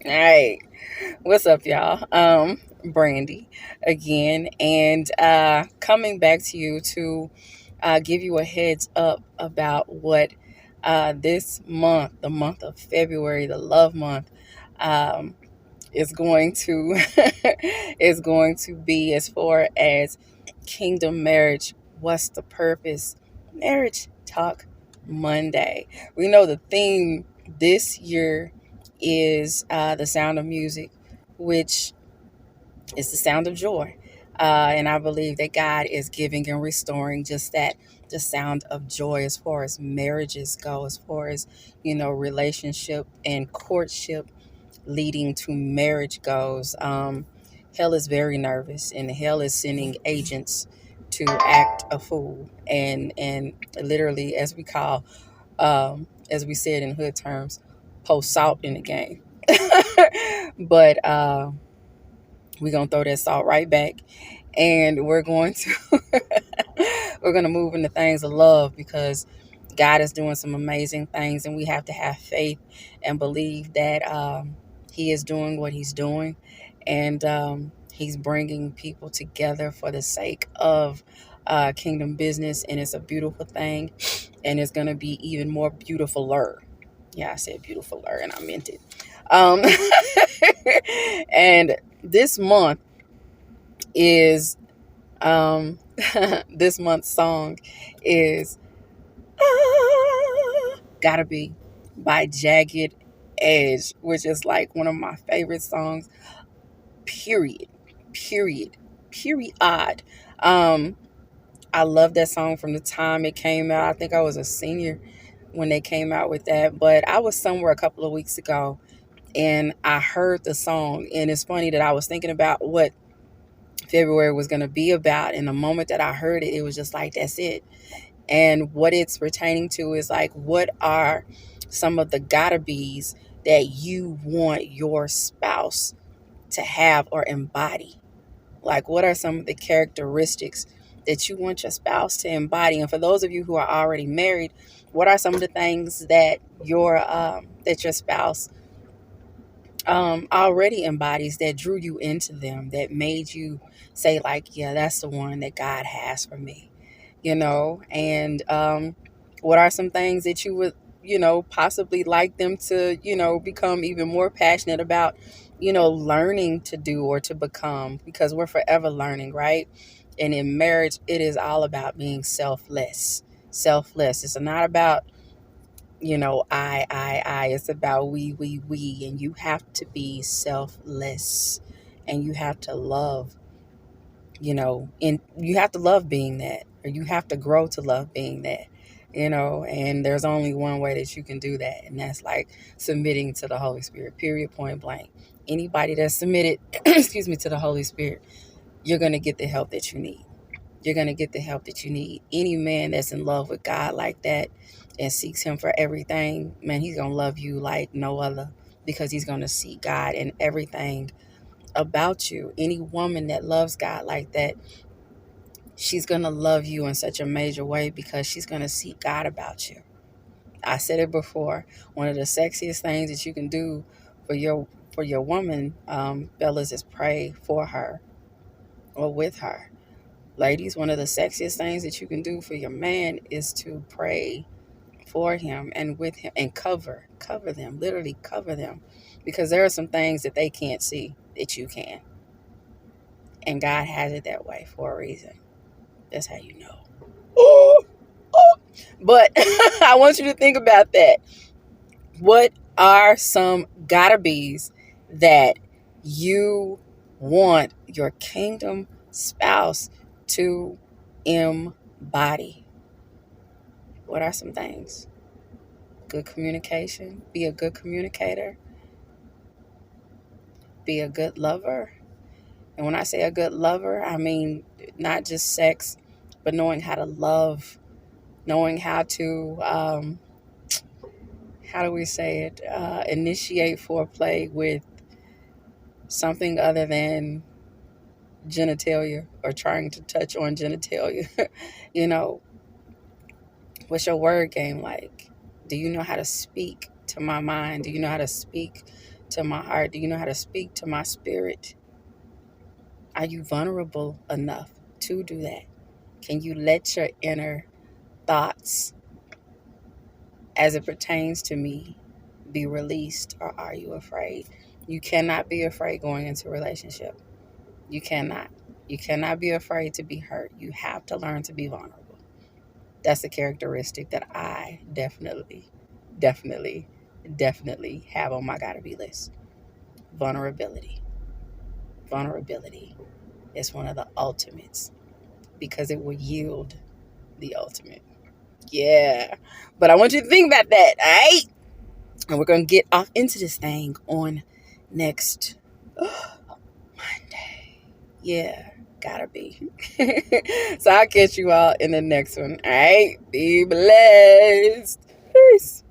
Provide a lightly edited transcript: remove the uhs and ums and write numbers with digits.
All right. What's up, y'all? Brandy again, and coming back to you to give you a heads up about what this month, the month of February, the love month, um, is going to is going to be as far as kingdom marriage. What's the purpose? Marriage Talk Monday. We know the theme this year is the sound of music, which is the sound of joy. And I believe that God is giving and restoring just that, the sound of joy as far as marriages go, as far as, relationship and courtship leading to marriage goes. Hell is very nervous, and hell is sending agents to act a fool, and literally, as we said in hood terms, post salt in the game. But we're gonna throw that salt right back, and we're gonna move into things of love, because God is doing some amazing things, and we have to have faith and believe that He is doing what He's doing, and He's bringing people together for the sake of kingdom business, and it's a beautiful thing, and it's gonna be even more beautifuler. Yeah, I said beautifuler, and I meant it. Um, and this month is this month's song is Gotta Be by Jagged Edge, which is like one of my favorite songs, period. Period. Period. Um, I love that song from the time it came out. I think I was a senior when they came out with that. But I was somewhere a couple of weeks ago and I heard the song. And it's funny that I was thinking about what February was going to be about. And the moment that I heard it, it was just like, that's it. And what it's pertaining to is like, what are some of the gotta be's that you want your spouse to have or embody? Like, what are some of the characteristics that you want your spouse to embody? And for those of you who are already married, what are some of the things that your spouse already embodies, that drew you into them, that made you say like, yeah, that's the one that God has for me, and what are some things that you would, possibly like them to, become even more passionate about, learning to do or to become, because we're forever learning, right? And in marriage, it is all about being selfless. Selfless. It's not about, I. It's about we. And you have to be selfless, and you have to love, and you have to love being that, or you have to grow to love being that, and there's only one way that you can do that, and that's like submitting to the Holy Spirit, period, point blank. Anybody that's submitted, excuse me, to the Holy Spirit, you're going to get the help that you need. You're going to get the help that you need. Any man that's in love with God like that and seeks Him for everything, man, he's going to love you like no other, because he's going to see God in everything about you. Any woman that loves God like that, she's going to love you in such a major way, because she's going to see God about you. I said it before. One of the sexiest things that you can do for your woman, fellas, is pray for her or with her. Ladies, one of the sexiest things that you can do for your man is to pray for him and with him, and cover them, literally cover them, because there are some things that they can't see that you can. And God has it that way for a reason. That's how you know. Ooh, ooh. But I want you to think about that. What are some gotta be's that you want your kingdom spouse to embody? What are some things? Good communication. Be a good communicator. Be a good lover. And when I say a good lover, I mean not just sex, but knowing how to love, knowing how to, how do we say it, initiate foreplay with something other than genitalia, or trying to touch on genitalia. you know, what's your word game like? Do you know how to speak to my mind? Do you know how to speak to my heart? Do you know how to speak to my spirit? Are you vulnerable enough to do that? Can you let your inner thoughts as it pertains to me be released, or are you afraid? You cannot be afraid going into a relationship. You cannot. You cannot be afraid to be hurt. You have to learn to be vulnerable. That's a characteristic that I definitely, definitely have on my gotta be list. Vulnerability. Vulnerability is one of the ultimates because it will yield the ultimate. Yeah. But I want you to think about that, all right? And we're going to get off into this thing on next Monday. Yeah, gotta be. So I'll catch you all in the next one. All right. Be blessed. Peace.